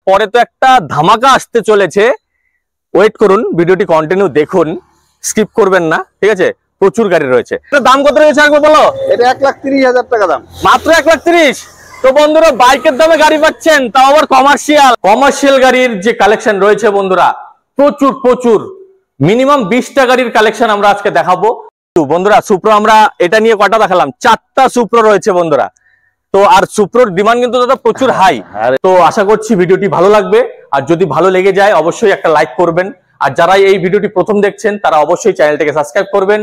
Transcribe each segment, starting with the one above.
পরে তো একটা ধামাকা আসতে চলেছে, ওয়েট করুন, ভিডিওটি কন্টিনিউ দেখুন, স্কিপ করবেন না, ঠিক আছে? প্রচুর গাড়ি রয়েছে। দাম কত রয়েছে একবার বলো। এটা 1,30,000 টাকা দাম, মাত্র 1,30,000। তো বন্ধুরা বাইকের দামে গাড়ি পাচ্ছেন, তাও আবার কমার্শিয়াল গাড়ির যে কালেকশন রয়েছে বন্ধুরা, প্রচুর প্রচুর, মিনিমাম 20টা গাড়ির কালেকশন আমরা আজকে দেখাবো বন্ধুরা। সুপ্রো আমরা এটা নিয়ে কটা দেখালাম, 4টা সুপ্রো রয়েছে বন্ধুরা। তো আর সুপ্রোর ডিমান্ড কিন্তু দাদা প্রচুর হাই। তো আশা করছি ভিডিওটি ভালো লাগবে, আর যদি ভালো লেগে যায় অবশ্যই একটা লাইক করবেন, আর যারা এই ভিডিওটি প্রথম দেখছেন তারা অবশ্যই চ্যানেলটাকে সাবস্ক্রাইব করবেন।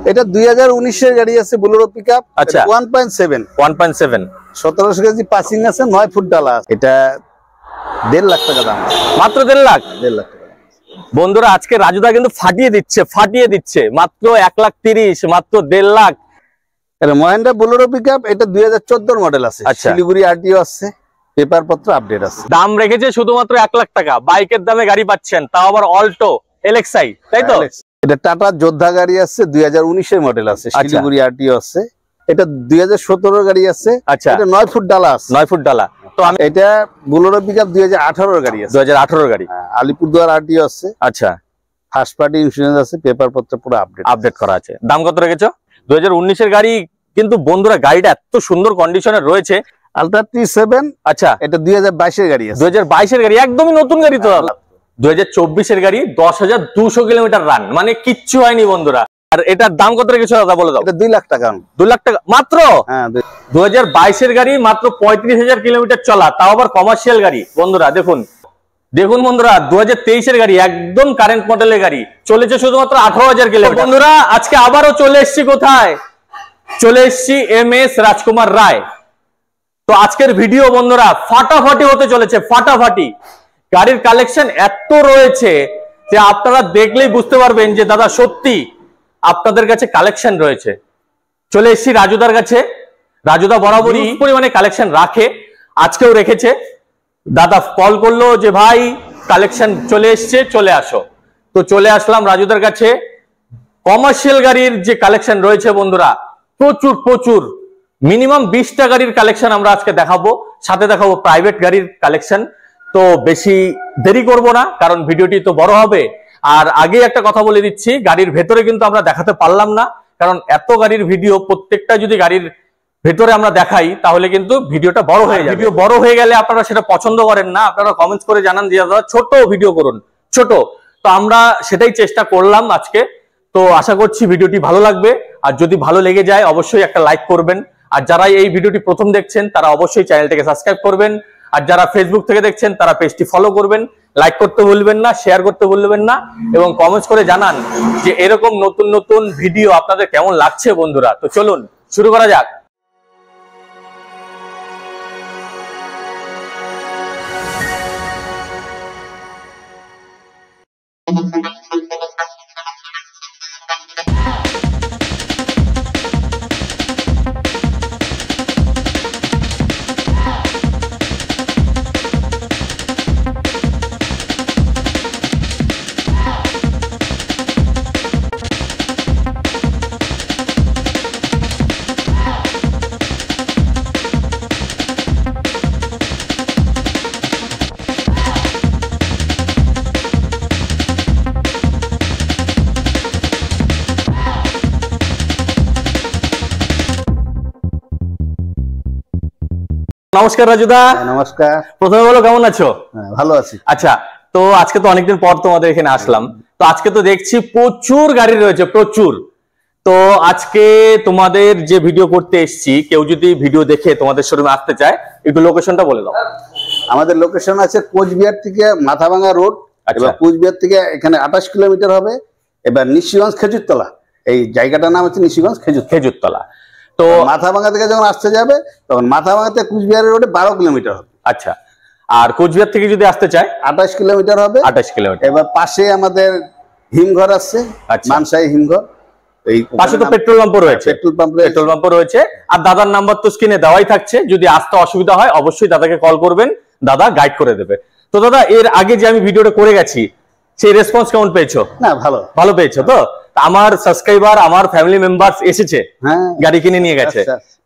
এটা 2019 এর গাড়ি আছে, বোলেরো পিকআপ। আচ্ছা, 1.7 1700 কেজি পাসিং আছে, 9 ফুট ডালা। এটা 1.5 লাখ টাকা দাম, মাত্র 1.5 লাখ। 1.5 লাখ টাকা বন্ধুরা আজকে রাজুদা কিন্তু ফাটিয়ে দিচ্ছে মাত্র 1,30,000, মাত্র 1.5 লাখ। এটা মহেন্দ্রা বোলেরো পিকআপ, এটা 2014 মডেল আছে, শিলিগুড়ি আরটিও আছে, পেপার পত্র আপডেট আছে। দাম রেখেছে শুধুমাত্র 1 লাখ টাকা, বাইকের দামে গাড়ি পাচ্ছেন, তাও আবার অল্টো এলএক্সআই, তাই তো? এটা টাটা যোদ্ধা গাড়ি আছে, 2019 এর মডেল আছে, শিলিগুড়ি আরটিও আছে। এটা 2017 গাড়ি আছে। আচ্ছা, এটা 9 ফুট ডালা আছে, 9 ফুট ডালা। তো আমি এটা বোলেরো পিকআপ 2018 গাড়ি আছে, 2018 গাড়ি, আলিপুরদুয়ার আরটিও আছে। আচ্ছা, ফার্স্ট পার্টি ইন্স্যুরেন্স আছে, পেপার পত্র পুরো আপডেট করা আছে। দাম কত রেখেছো? 2019 এর গাড়ি, কিন্তু বন্ধুরা গাড়িটা এত সুন্দর কন্ডিশনে রয়েছে। Ultra T7। আচ্ছা, এটা 2022 এর গাড়ি আছে, 2022 এর গাড়ি, একদমই নতুন গাড়ি তো। 2024 এর গাড়ি, 10,200 কিলোমিটার রান, মানে কিচ্ছু হয়নি বন্ধুরা। আর এটার দাম কত রেখেছো দাদা বলে দাও। এটা 2 লাখ টাকা। 2 লাখ টাকা মাত্র? হ্যাঁ, 2022 এর গাড়ি, মাত্র 35,000 কিলোমিটার চলা, তাও আবার কমার্শিয়াল গাড়ি বন্ধুরা। দেখুন বন্ধুরা, 2023 এর গাড়ি, একদম কারেন্ট মডেলের গাড়ি, চলেছে শুধুমাত্র 18,000 কিলোমিটার। বন্ধুরা আজকে আবারও চলে এসেছি কোথায়? চলে এসেছি MS রাজকুমার রায়। তো আজকের ভিডিও বন্ধুরা ফাটাফাটি হতে চলেছে, ফাটাফাটি। গাড়ির কালেকশন এত রয়েছে যে আপনারা দেখলেই বুঝতে পারবেন যে দাদা সত্যি আপনাদের কাছে কালেকশন রয়েছে। চলে এসেছি রাজুদার কাছে। রাজুদা বরাবরই পরিমাণে কালেকশন রাখে, আজকেও রেখেছে। দাদা কল করলো যে ভাই কালেকশন চলে এসছে, চলে আসো। তো চলে আসলাম রাজুদার কাছে। কমার্শিয়াল গাড়ির যে কালেকশন রয়েছে বন্ধুরা, প্রচুর প্রচুর, মিনিমাম 20টা গাড়ির কালেকশন আমরা আজকে দেখাবো, সাথে দেখাবো প্রাইভেট গাড়ির কালেকশন। তো বেশি দেরি করব না, কারণ ভিডিওটি তো বড় হবে। আর আগে একটা কথা বলে দিচ্ছি, গাড়ির ভেতরে কিন্তু আমরা দেখাতে পারলাম না, কারণ এত গাড়ির ভিডিও, প্রত্যেকটা যদি গাড়ির ভেতরে আমরা দেখাই তাহলে কিন্তু ভিডিওটা বড় হয়ে যাবে। ভিডিও বড় হয়ে গেলে আপনারা সেটা পছন্দ করেন না, আপনারা কমেন্টস করে জানান যে দাদা ছোট ভিডিও করুন, ছোট। তো আমরা সেটাই চেষ্টা করলাম আজকে। তো আশা করছি ভিডিওটি ভালো লাগবে, আর যদি ভালো লেগে যায় অবশ্যই একটা লাইক করবেন, আর যারা এই ভিডিওটি প্রথম দেখছেন তারা অবশ্যই চ্যানেলটাকে সাবস্ক্রাইব করবেন, আর যারা ফেসবুক থেকে দেখছেন তারা পেজটি ফলো করবেন, লাইক করতে ভুলবেন না, শেয়ার করতে ভুলবেন না, এবং কমেন্টস করে জানান যে এরকম নতুন নতুন ভিডিও আপনাদের কেমন লাগছে বন্ধুরা। তো চলুন শুরু করা যাক। নমস্কার রাজুদা। নমস্কার। প্রথমে বলো কেমন আছো? ভালো আছি। আচ্ছা, তো আজকে তো অনেকদিন পর তোমাদের এখানে আসলাম। তো আজকে তো দেখছি প্রচুর গাড়ি রয়েছে, প্রচুর। তো আজকে তোমাদের যে ভিডিও করতে এসেছি, কেউ যদি ভিডিও দেখে তোমাদের শোরুমে আসতে চায়, একটু লোকেশনটা বলে দাও। আমাদের লোকেশন আছে কোচবিহার থেকে মাথাভাঙা রোড। এবার কোচবিহার থেকে এখানে 28 কিলোমিটার হবে। এবার নিশিগঞ্জ খেজুরতলা, এই জায়গাটার নাম হচ্ছে নিশিগঞ্জ খেজুরতলা। তো মাথাভাঙা থেকে যখন আসতে যাবে তখন মাথাভাঙা থেকে কোচবিহারের রোডে 12 কিলোমিটার হবে। আচ্ছা, আর কোচবিহার থেকে যদি আসতে চায় 28 কিলোমিটার হবে। 28 কিলোমিটার। এবার পাশে আমাদের হিমঘর আছে, মানসাই হিমঘর। এই পাশে তো পেট্রোল পাম্পও রয়েছে, পেট্রোল পাম্পও রয়েছে। আর দাদার নাম্বার তো স্ক্রিনে দেওয়াই থাকছে, যদি আসতে অসুবিধা হয় অবশ্যই দাদাকে কল করবেন, দাদা গাইড করে দেবে। তো দাদা এর আগে যে আমি ভিডিওটা করে গেছি সেই রেসপন্স কেমন পেয়েছো? না, ভালো পেয়েছো তো? আমার সাবস্ক্রাইবার, আমার ফ্যামিলি মেম্বারস এসেছে, গাড়ি কিনে নিয়ে গেছে।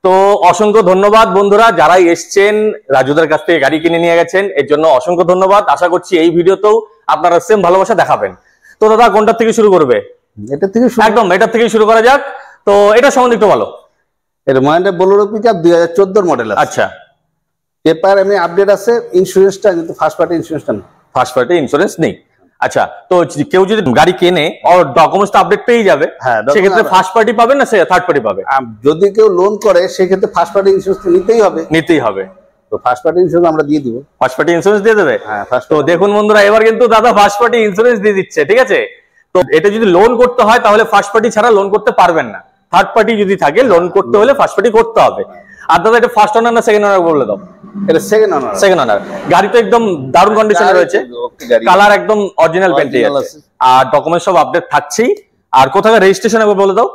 তো অসংখ্য ধন্যবাদ বন্ধুরা, যারাই এসছেন রাজুদার কাছ থেকে গাড়ি কিনে নিয়ে গেছেন, এর জন্য অসংখ্য ধন্যবাদ। আশা করছি এই ভিডিওতেও আপনারা সেম ভালোবাসা দেখাবেন। তো দাদা কোনটা থেকে শুরু করবে? এটা থেকে একদম এটা থেকে শুরু করা যাক। তো এটা সম্বন্ধে একটু বলো। এটা মহেন্দ্রা বোলেরো পিকআপ 2014 মডেল আছে। আচ্ছা, পেপার এমনি আপডেট আছে, ইন্স্যুরেন্সটা কিন্তু ফার্স্ট পার্টি ইন্স্যুরেন্সটা নেই। ফার্স্ট পার্টি ইন্স্যুরেন্স নেই। আচ্ছা, তো কেউ যদি গাড়ি কেনে আর ডকুমেন্টস তো আপডেট পেয়ে যাবে, হ্যাঁ, সেক্ষেত্রে ফার্স্ট পার্টি পাবে না থার্ড পার্টি পাবে? যদি কেউ লোন করে সেক্ষেত্রে ফার্স্ট পার্টি ইন্স্যুরেন্স নিতেই হবে। তো ফার্স্ট পার্টি ইন্স্যুরেন্স আমরা দিয়ে দিব। ফার্স্ট পার্টি ইন্স্যুরেন্স দিয়ে দেবে? হ্যাঁ। তো দেখুন বন্ধুরা, এবার কিন্তু দাদা ফার্স্ট পার্টি ইন্স্যুরেন্স দিয়ে দিচ্ছে, ঠিক আছে? তো এটা যদি লোন করতে হয় তাহলে ফার্স্ট পার্টি ছাড়া লোন করতে পারবেন না। থার্ড পার্টি যদি থাকে লোন করতে হলে ফার্স্ট পার্টি করতে হবে। আর দাদা এটা ফার্স্ট ওনার না সেকেন্ড ওনার বলে দাও? এটা সেকেন্ড ওনার। সেকেন্ড ওনার। গাড়ি তো একদম দারুণ কন্ডিশনে রয়েছে, কালার একদম অরিজিনাল পেন্টে আছে, আর ডকুমেন্ট সব আপডেট থাকছেই। আর কোথায় রেজিস্ট্রেশন একবার বলে দাও?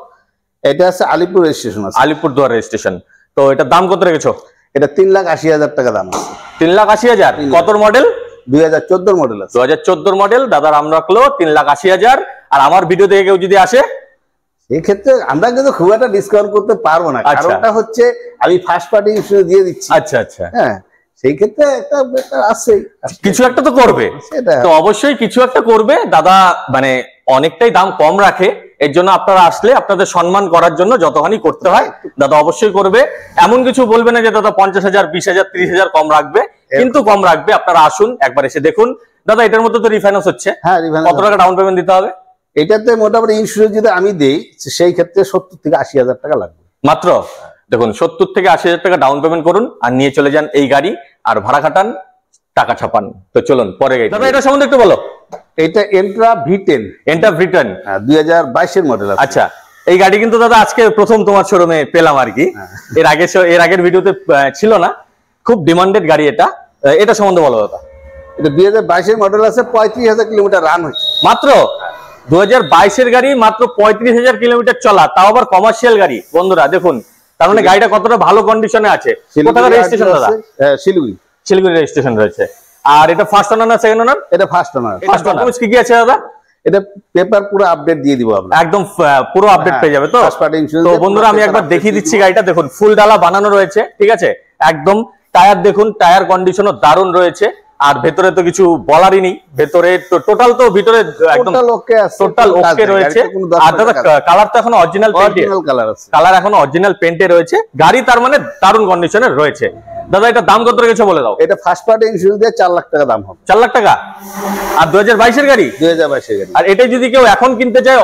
এটা আছে আলিপুর রেজিস্ট্রেশন আছে। আলিপুরদুয়ার রেজিস্ট্রেশন। তো এটার দাম কত রেখেছো? এটা 3,80,000 টাকা দাম আছে। 3,80,000? কত মডেল? 2014 মডেল আছে। 2014 মডেল। দাদার দাম রাখলো 3,80,000। আর আমার ভিডিও থেকে কেউ যদি আসে এক্ষেত্রে আমরা কিন্তু খুব একটা ডিসকাউন্ট করতে পারবো না, কারণটা হচ্ছে আমি ফার্স্ট পার্টি ইন্স্যুরেন্স দিয়ে দিচ্ছি। আচ্ছা আচ্ছা, হ্যাঁ, সেই ক্ষেত্রে একটা আছে, কিছু একটা তো করবে। তো অবশ্যই কিছু একটা করবে দাদা, মানে অনেকটাই দাম কম রাখে। এর জন্য আপনারা আসলে আপনাদের সম্মান করার জন্য যতখানি করতে হয় দাদা অবশ্যই করবে। এমন কিছু বলবে না যে দাদা 50,000, 20,000, 30,000 কম রাখবে, কিন্তু কম রাখবে। আপনারা আসুন, একবার এসে দেখুন। দাদা এটার মধ্যে তো রিফাইন্যান্স হচ্ছে, হ্যাঁ, কত টাকা ডাউন পেমেন্ট দিতে হবে? এটাতে মোটামুটি ইন্স্যুরেন্স যদি আমি দেই সেই ক্ষেত্রে 70 থেকে 80,000 টাকা লাগবে মাত্র। দেখুন 70 থেকে 80,000 টাকা ডাউন পেমেন্ট করুন আর নিয়ে চলে যান এই গাড়ি, আর ভাড়া খাটান, টাকা ছাপান। তো চলুন পরে গাড়ি। দাদা এটা সম্বন্ধে একটু বলো। এটা এন্ট্রা V10। এন্ট্রা V10 2022 এর মডেল আছে। আচ্ছা, এই গাড়ি কিন্তু দাদা আজকে প্রথম তোমার শোরুমে পেলাম আর কি। এর আগের ভিডিওতে ছিল না। খুব ডিমান্ডেড গাড়ি এটা। এটা সম্বন্ধে বলো দাদা। এটা 2022 এর মডেল আছে, 35,000 কিলোমিটার রান হয়েছে মাত্র। 2022 এর গাড়ি, মাত্র 35,000 কিলোমিটার চলা, তাও আবার কমার্শিয়াল গাড়ি। বন্ধুরা দেখুন, তার মানে গাড়িটা কতটা ভালো কন্ডিশনে আছে। কোথাকার রেজিস্ট্রেশন দাদা? শিলিগুড়ি রেজিস্ট্রেশন রয়েছে। আর এটা ফার্স্ট ওনার না সেকেন্ড ওনার? এটা ফার্স্ট ওনার। First owner. কি কি আছে দাদা? এটা পেপার পুরো আপডেট দিয়ে দিব আমরা, একদম পুরো আপডেট পেয়ে যাবে। তো তো বন্ধুরা আমি একবার দেখিয়ে দিচ্ছি গাড়িটা। দেখুন ফুল ডালা বানানো রয়েছে, ঠিক আছে? একদম টায়ার দেখুন, টায়ার কন্ডিশনও দারুণ রয়েছে। আর ভেতরে তো কিছু বলারই নেই, ভেতরে তো টোটাল তো ভিতরে একদম টোটাল ওকে রয়েছে। আর দাদা কালার তো এখন অরিজিনাল পেন্টে, কালার এখন অরিজিনাল পেন্টে রয়েছে। গাড়ি তার মানে দারুণ কন্ডিশনে রয়েছে। দাদা এটা দাম কত রেখেছো বলে দাও? এটা ফার্স্ট পার্টি ইন্স্যুরেন্স দিয়ে 4 লাখ টাকা দাম হবে। 4 লাখ টাকা? আর 2022 এর গাড়ি? 2022 এর গাড়ি। আর এটা যদি কেউ এখন কিনতে চায়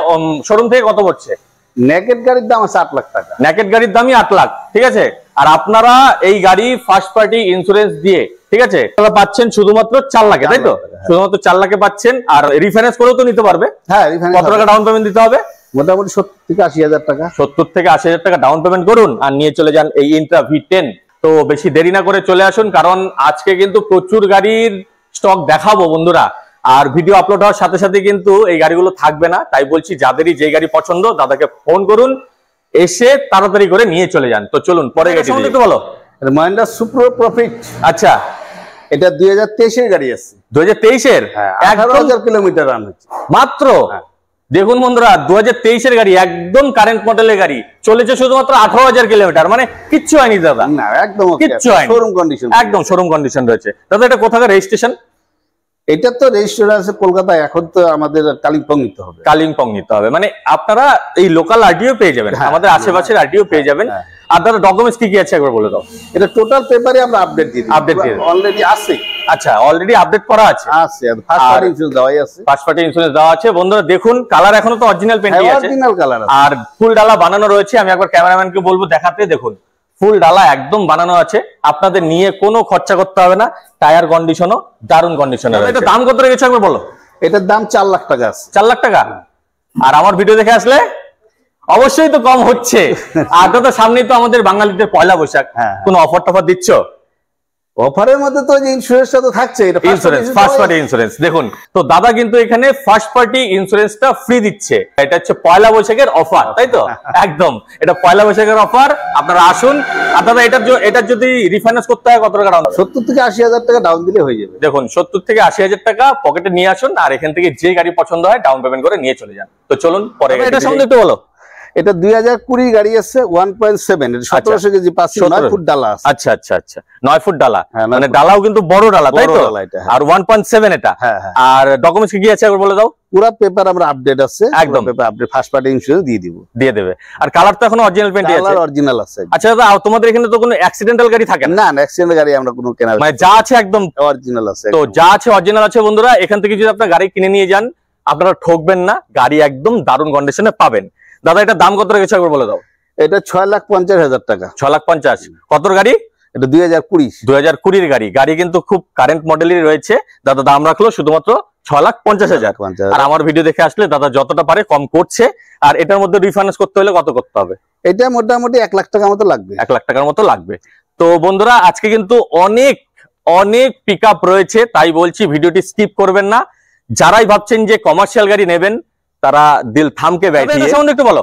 শোরুম থেকে কত পড়ছে? নেকেট গাড়ির দাম আছে 8 লাখ টাকা। নেকেট গাড়ির দামই 8 লাখ, ঠিক আছে? আর আপনারা এই গাড়ি ফার্স্ট পার্টি ইন্স্যুরেন্স দিয়ে, ঠিক আছে, আপনারা পাচ্ছেন শুধুমাত্র 4 লাখে, তাই তো? শুধুমাত্র 4 লাখে পাচ্ছেন। আর রিফাইন্যান্স করেও তো নিতে পারবে। হ্যাঁ, কত টাকা ডাউন পেমেন্ট দিতে হবে? মোটামুটি 70 থেকে 80,000 টাকা। 70 থেকে 80,000 টাকা ডাউন পেমেন্ট করুন আর নিয়ে চলে যান এই ইন্ট্রা V10। তো বেশি দেরি না করে চলে আসুন, কারণ আজকে কিন্তু প্রচুর গাড়ির স্টক দেখাবো বন্ধুরা। আর ভিডিও আপলোড হওয়ার সাথে সাথে কিন্তু এই গাড়িগুলো থাকবে না। তাই বলছি, যাদেরই যে গাড়ি পছন্দ দাদাকে ফোন করুন, এসে তাড়াতাড়ি করে নিয়ে চলে যান। তো চলুন পরে গাড়ি একটু বলো। মহিন্দ্রা সুপ্রো প্রফিট। আচ্ছা, এটা 2023 এর গাড়ি আছে। 2023 এর? 18,000 কিলোমিটার রান হচ্ছে মাত্র। দেখুন বন্ধুরা, 2023 এর গাড়ি, একদম কারেন্ট মডেলের গাড়ি, চলেছে শুধুমাত্র 18,000 কিলোমিটার। মানে কিচ্ছু হয়নি দাদা, না একদম কিচ্ছু হয়নি, শোরুম কন্ডিশন, একদম শোরুম কন্ডিশন রয়েছে। দাদা এটা কোথাকার রেজিস্ট্রেশন? এটা তো রেজিস্ট্রেশন আছে কলকাতা, এখন তো আমাদের কালিম্পং নিতে হবে। কালিম্পং নিতে হবে, মানে আপনারা এই লোকাল আরটিও পেয়ে যাবেন, আমাদের আশেপাশের আরটিও পেয়ে যাবেন। আর দাদা ডকুমেন্টস কি কি আছে একবার বলে দাও। এটা টোটাল পেপারে আমরা আপডেট দিই, আপডেট দিয়ে অলরেডি আছে। আচ্ছা, অলরেডি আপডেট করা আছে, আছে ফার্স্ট পার্টি ইন্স্যুরেন্স দেওয়াই আছে। ফার্স্ট পার্টি ইন্স্যুরেন্স দেওয়া আছে। বন্ধুরা দেখুন, কালার এখনো তো অরিজিনাল পেন্টই আছে, অরিজিনাল কালার আছে। আর ফুল ডালা বানানো রয়েছে। আমি একবার ক্যামেরাম্যানকে বলবো দেখাতে। দেখুন ফুল ডালা একদম বানানো আছে, আপনাদের নিয়ে কোনো খরচা করতে হবে না। টায়ার কন্ডিশনও দারুণ কন্ডিশনে রয়েছে। এটা দাম কত রেখেছো একবার বলো। এটার দাম 4 লাখ টাকা আছে। 4 লাখ টাকা? আর আমার ভিডিও দেখে আসলে অবশ্যই তো কম হচ্ছে। আর তো সামনেই তো আমাদের বাঙালিদের পয়লা বৈশাখ, কোনো অফার টফার দিচ্ছ? অফারের মধ্যে তো যে ইন্স্যুরেন্সটা তো থাকছে, এটা ইন্স্যুরেন্স, ফার্স্ট পার্টি ইন্স্যুরেন্স। দেখুন তো দাদা কিন্তু এখানে ফার্স্ট পার্টি ইন্স্যুরেন্সটা ফ্রি দিচ্ছে। এটা হচ্ছে পয়লা বৈশাখের অফার, তাই তো? একদম, এটা পয়লা বৈশাখের অফার। আপনারা আসুন। আর দাদা এটার যদি রিফাইন্যান্স করতে হয় কত টাকা ডাউন? 70 থেকে 80,000 টাকা ডাউন দিলে হয়ে যাবে। দেখুন 70 থেকে 80,000 টাকা পকেটে নিয়ে আসুন, আর এখান থেকে যে গাড়ি পছন্দ হয় ডাউন পেমেন্ট করে নিয়ে চলে যান। তো চলুন পরে এটা সম্বন্ধে একটু বলো। এটা 2020 গাড়ি আছে 1.7, এটা 1700 কেজি পাচ্ছি, 9 ফুট ডালা আছে। আচ্ছা আচ্ছা আচ্ছা, 9 ফুট ডালা, হ্যাঁ, মানে ডালাও কিন্তু বড় ডালা, তাই তো? হ্যাঁ। আর 1.7 এটা। হ্যাঁ হ্যাঁ। আর ডকুমেন্টস কি আছে একবার বলে দাও। পুরো পেপার আমরা আপডেট আছে, একদম paper update, first party insurance দিয়ে দেবে। আর কালার তো এখন অরিজিনাল পেইন্টই আছে। কালার অরিজিনাল আছে। আচ্ছা দাদা, তোমাদের এখানে তো কোনো অ্যাক্সিডেন্টাল গাড়ি থাকে না? না, অ্যাক্সিডেন্ট গাড়ি আমরা কোনো কেনা, মানে যা আছে একদম অরিজিনাল আছে। তো যা আছে অরিজিনাল আছে বন্ধুরা। এখান থেকে যদি আপনারা গাড়ি কিনে নিয়ে যান, আপনারা ঠকবেন না, গাড়ি একদম দারুণ কন্ডিশনে পাবেন। দাদা এটা দাম কত রেখেছে একবার বলে দাও। এটা 6,50,000 টাকা। 6,50,000। কত গাড়ি? এটা 2020 গাড়ি। গাড়ি কিন্তু খুব কারেন্ট মডেলেরই রয়েছে। দাদা দাম রাখলো শুধুমাত্র 6,50,000। আর আমার ভিডিও দেখে আসলে দাদা যতটা পারে কম করছে। আর এটার মধ্যে রিফাইন্যান্স করতে হলে কত করতে হবে? এটা মোটামুটি 1 লাখ টাকার মতো লাগবে। 1 লাখ টাকার মতো লাগবে। তো বন্ধুরা আজকে কিন্তু অনেক অনেক পিকআপ রয়েছে, তাই বলছি ভিডিওটি স্কিপ করবেন না। যারাই ভাবছেন যে কমার্শিয়াল গাড়ি নেবেন তারা দিল থামকে ব্যাঠিয়ে। এটা সম্বন্ধে একটু বলো।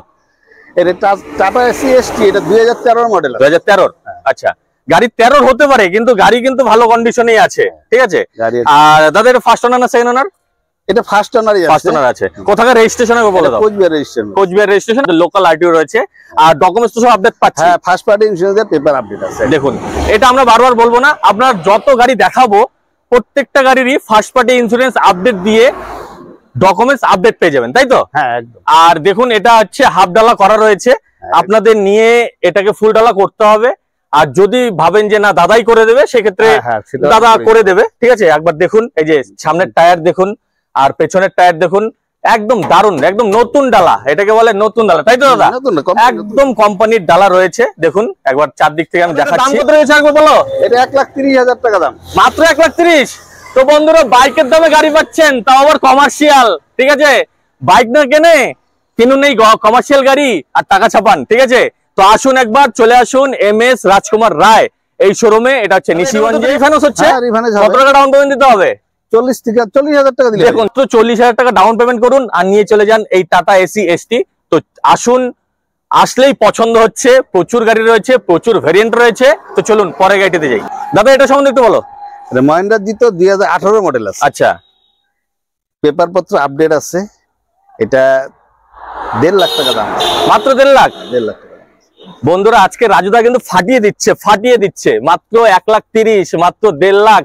এটা টাটা এসি এসটি, এটা 2013 মডেল। 2013? আচ্ছা, গাড়ি 13 হতে পারে, কিন্তু গাড়ি কিন্তু ভালো কন্ডিশনেই আছে, ঠিক আছে? আর দাদা এটা ফার্স্ট ওনার না সেকেন্ড ওনার? এটা ফার্স্ট ওনারই আছে। ফার্স্ট ওনার আছে। কোথাকার রেজিস্ট্রেশন হবে বলে দাও। Cooch Behar registration. Cooch Behar registration, local RTO রয়েছে। আর ডকুমেন্টস তো সব আপডেট পাচ্ছি। হ্যাঁ, ফার্স্ট পার্টি ইন্স্যুরেন্সের পেপার আপডেট আছে। দেখুন এটা আমরা বারবার বলবো না, আপনার যত গাড়ি দেখাবো প্রত্যেকটা গাড়িরই ফার্স্ট পার্টি ইন্স্যুরেন্স আপডেট দিয়ে ডকুমেন্টস আপডেট পেয়ে যাবেন, তাই তো? হ্যাঁ একদম। আর দেখুন এটা হচ্ছে হাফ ডালা করা রয়েছে, আপনাদের নিয়ে এটাকে ফুল ডালা করতে হবে। আর যদি ভাবেন যে না দাদাই করে দেবে, সেক্ষেত্রে দাদা করে দেবে, ঠিক আছে? একবার দেখুন, এই যে সামনের টায়ার দেখুন আর পেছনের টায়ার দেখুন, একদম দারুণ, একদম নতুন ডালা, এটাকে বলে নতুন ডালা, তাই তো দাদা? একদম কোম্পানির ডালা রয়েছে। দেখুন একবার চারদিক থেকে আমি দেখাচ্ছি। দাম কত রয়েছে একবার বলো। এটা 1,30,000 টাকা দাম। মাত্র 1,30,000। তো বন্ধুরা বাইকের দামে গাড়ি পাচ্ছেন, তাও আবার কমার্শিয়াল, ঠিক আছে? বাইক না কেনে কিনুন এই কমার্শিয়াল গাড়ি আর টাকা ছাপান, ঠিক আছে? তো আসুন একবার চলে আসুন MS রাজকুমার রায় এই শোরুমে। এটা হচ্ছে নিশিগঞ্জে। রিফাইন্যান্স হচ্ছে। কত টাকা ডাউন পেমেন্ট দিতে হবে? 40,000 টাকা দিলে। দেখুন তো 40,000 টাকা ডাউন পেমেন্ট করুন আর নিয়ে চলে যান এই টাটা এসি এসটি। তো আসুন, আসলেই পছন্দ হচ্ছে। প্রচুর গাড়ি রয়েছে, প্রচুর ভেরিয়েন্ট রয়েছে। তো চলুন পরে গাড়িতে যাই। দাদা এটা সম্বন্ধে একটু বলো। মহিন্দ্রা জিতো 2018 মডেল আছে। আচ্ছা, পেপার পত্র আপডেট আছে। এটা 1.5 লাখ টাকা দাম। মাত্র 1.5 লাখ? 1.5 লাখ টাকা। বন্ধুরা আজকে রাজুদা কিন্তু ফাটিয়ে দিচ্ছে মাত্র 1,30,000, মাত্র 1.5 লাখ।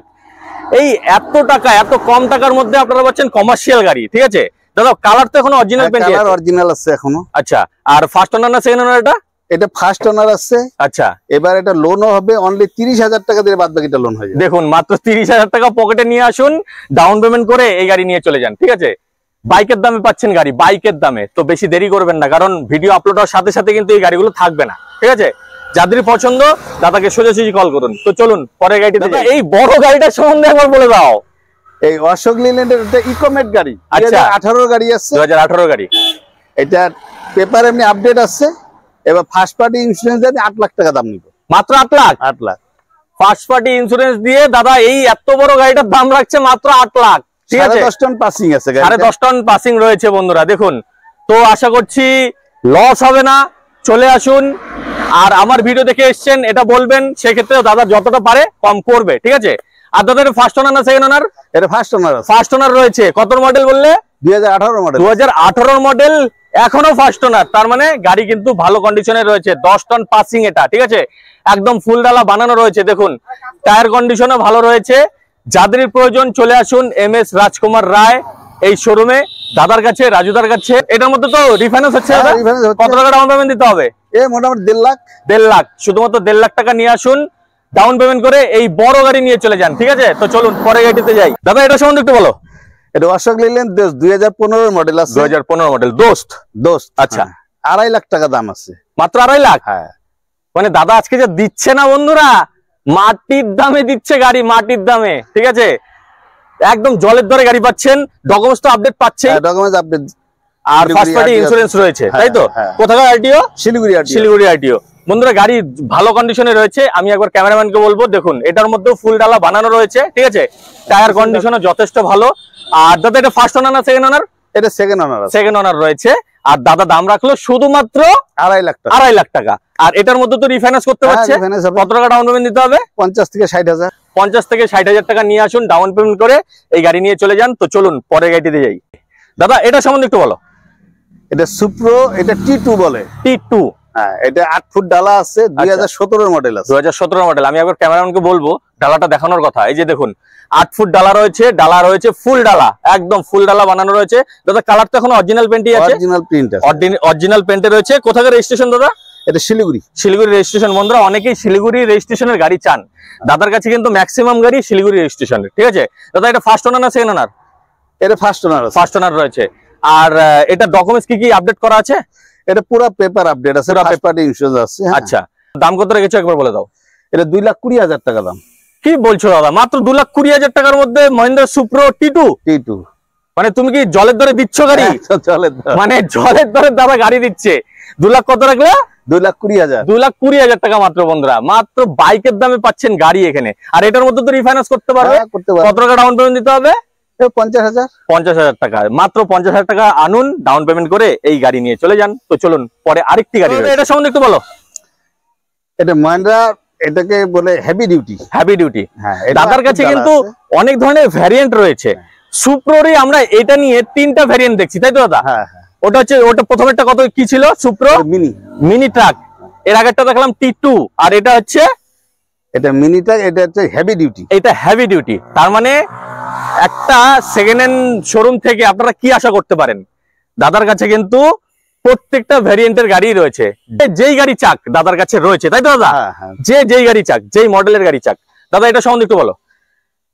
এই এত টাকা, এত কম টাকার মধ্যে আপনারা পাচ্ছেন কমার্শিয়াল গাড়ি, ঠিক আছে? দাদা কালার তো এখনো অরিজিনাল পেইন্ট আছে? কালার অরিজিনাল আছে এখনো। আচ্ছা, আর ফার্স্ট ওনার না সেকেন্ড ওনার এটা? এটা ফার্স্ট ওনার আছে। আচ্ছা, এবার এটা লোনও হবে, অনলি 30,000 টাকা দিয়ে বাদ বাকিটা লোন হয়ে যাবে। দেখুন মাত্র 30,000 টাকা পকেটে নিয়ে আসুন, ডাউন পেমেন্ট করে এই গাড়ি নিয়ে চলে যান, ঠিক আছে? বাইকের দামে পাচ্ছেন গাড়ি, বাইকের দামে। তো বেশি দেরি করবেন না, কারণ ভিডিও আপলোড হওয়ার সাথে সাথে কিন্তু এই গাড়িগুলো থাকবে না, ঠিক আছে? যাদের পছন্দ দাদাকে সোজাসুজি কল করুন। তো চলুন পরে গাড়িতে। এই বড় গাড়িটার সম্বন্ধে একবার বলে দাও। এই অশোক লিল্যান্ডের এটা ইকোমেট গাড়ি। আচ্ছা, 2018 গাড়ি আছে। 2018 গাড়ি। এটা পেপার এমনি আপডেট আছে। এবার ফার্স্ট পার্টি ইন্স্যুরেন্স দিয়ে 8 লাখ টাকা দাম নিব। মাত্র 8 lakh? 8 lakh first party insurance দিয়ে দাদা এই এত বড় গাড়িটার দাম রাখছে মাত্র 8 লাখ, ঠিক আছে? 10.5 টন পাসিং আছে। 10.5 টন পাসিং রয়েছে বন্ধুরা, দেখুন। তো আশা করছি লস হবে না, চলে আসুন। আর আমার ভিডিও দেখে এসছেন এটা বলবেন, সেক্ষেত্রে দাদা যতটা পারে কম করবে, ঠিক আছে? আর দাদা এটা ফার্স্ট ওনার না সেকেন্ড ওনার? এটা ফার্স্ট ওনার আছে। ফার্স্ট ওনার রয়েছে। কত মডেল বললে? 2018 মডেল। 2018 মডেল, এখনো ফার্স্ট ওনার। তার মানে গাড়ি কিন্তু ভালো কন্ডিশনে রয়েছে। 10 টন পাসিং এটা, ঠিক আছে? একদম ফুল ডালা বানানো রয়েছে। দেখুন টায়ার কন্ডিশনও ভালো রয়েছে। যাদের প্রয়োজন চলে আসুন MS রাজকুমার রায় এই শোরুমে, দাদার কাছে, রাজুদার কাছে। এটার মধ্যে তো রিফাইন্যান্স হচ্ছে। কত টাকা ডাউন পেমেন্ট দিতে হবে? মোটামুটি 1.5 লাখ। 1.5 লাখ, শুধুমাত্র 1.5 লাখ টাকা নিয়ে আসুন, ডাউন পেমেন্ট করে এই বড় গাড়ি নিয়ে চলে যান, ঠিক আছে? তো চলুন পরে গাড়িতে যাই। দাদা এটা সম্বন্ধে একটু বলো। এটা অশোক লিল্যান্ড 2015 মডেল আছে। 2015 মডেল। দোস্ত। আচ্ছা, 2.5 লাখ টাকা দাম আছে। মাত্র 2.5 লাখ? হ্যাঁ। মানে দাদা আজকে যে দিচ্ছে না বন্ধুরা, মাটির দামে দিচ্ছে গাড়ি, মাটির দামে, ঠিক আছে? একদম জলের দরে গাড়ি পাচ্ছেন। ডকুমেন্টস তো আপডেট পাচ্ছেন। Documents update. আর ফার্স্ট পার্টি ইন্স্যুরেন্স রয়েছে, তাই তো? কোথাকার আরটিও? শিলিগুড়ি আরটিও। বন্ধুরা গাড়ি ভালো কন্ডিশনে রয়েছে। আমি একবার ক্যামেরাম্যানকে বলবো, দেখুন এটার মধ্যে ফুল ডালা বানানো রয়েছে, ঠিক আছে? টায়ার কন্ডিশনও যথেষ্ট ভালো। আর দাদা এটা ফার্স্ট ওনার না সেকেন্ড ওনার? এটা সেকেন্ড ওনার আছে। সেকেন্ড ওনার রয়েছে। আর দাদা দাম রাখলো শুধুমাত্র 2.5 লাখ টাকা। 2.5 লাখ টাকা। আর এটার মধ্যে তো রিফাইন্যান্স করতে হচ্ছে। কত টাকা ডাউন পেমেন্ট দিতে হবে? 50 থেকে 60,000। 50 থেকে 60,000 টাকা নিয়ে আসুন, ডাউন পেমেন্ট করে এই গাড়ি নিয়ে চলে যান। তো চলুন পরে গাড়িতে যাই। দাদা এটা সম্বন্ধে একটু বলো। এটা সুপ্রো, এটা T2 বলে। T2, হ্যাঁ, এটা 8 ফুট ডালা আছে, 2017 এর মডেল আছে। 2017 মডেল। আমি একবার ক্যামেরাম্যানকে বলবো ডালাটা দেখানোর কথা। এই যে দেখুন 8 ফুট ডালা রয়েছে ফুল ডালা, একদম ফুল ডালা বানানো রয়েছে দাদা। কালার তো এখন অরিজিনাল পেন্টই আছে, অরিজিনাল প্রিন্ট আছে, অরিজিনাল পেন্টে রয়েছে। কোথাকার রেজিস্ট্রেশন দাদা? এটা শিলিগুড়ি রেজিস্ট্রেশন। বন্ধুরা অনেকেই শিলিগুড়ি রেজিস্ট্রেশনের গাড়ি চান, দাদার কাছে কিন্তু ম্যাক্সিমাম গাড়ি শিলিগুড়ি রেজিস্ট্রেশনের। ঠিক আছে দাদা, এটা ফার্স্ট ওনার না সেকেন্ড ওনার? এটা ফার্স্ট ওনার আছে। ফার্স্ট ওনার রয়েছে। আর এটা ডকুমেন্টস কি আপডেট করা আছে? এটা পুরো পেপার আপডেট আছে, ফার্স্ট পার্টি ইন্স্যুরেন্স আছে। আচ্ছা, দাম কত রেখেছো একবার বলে দাও। এটা 2,20,000 টাকা দাম। কি বলছো দাদা, মাত্র 2,20,000 টাকার মধ্যে মহিন্দ্রা সুপ্রো T2? মানে তুমি কি জলের দরে দিচ্ছ গাড়ি? মানে জলের দরে দাদা গাড়ি দিচ্ছে। 2 লাখ কত রাখলে? 2,20,000। 2,20,000 টাকা মাত্র। বন্ধুরা মাত্র বাইকের দামে পাচ্ছেন গাড়ি এখানে। আর এটার মধ্যে তো রিফাইন্যান্স করতে পারবে। কত টাকা ডাউন পেমেন্ট দিতে হবে? 50,000। 50,000 টাকা, মাত্র 50,000 টাকা আনুন, ডাউন পেমেন্ট করে এই গাড়ি নিয়ে চলে যান। তো চলুন পরে আরেকটি গাড়ি, এটা সম্বন্ধে একটু বলো। এটা মহিন্দ্রা, এটাকে বলে হেভি ডিউটি। হ্যাঁ, দাদার কাছে কিন্তু অনেক ধরনের ভ্যারিয়েন্ট রয়েছে। সুপ্রোরই আমরা এটা নিয়ে 3টা ভ্যারিয়েন্ট দেখছি, তাই তো দাদা? হ্যাঁ, ওটা প্রথমেরটা কত কি ছিল? সুপ্রো মিনি ট্রাক। এর আগেরটা দেখলাম T2, আর এটা হচ্ছে এটা মিনি ট্রাক, এটা হচ্ছে হেভি ডিউটি। এটা হেভি ডিউটি। তার মানে একটা সেকেন্ড হ্যান্ড শোরুম থেকে আপনারা কি আশা করতে পারেন? দাদার কাছে কিন্তু প্রত্যেকটা ভ্যারিয়েন্টের গাড়ি রয়েছে, যেই গাড়ি চাক দাদার কাছে রয়েছে, তাই তো দাদা? যেই গাড়ি চাক, যেই মডেলের গাড়ি চাক। দাদা এটা সম্বন্ধে একটু বলো।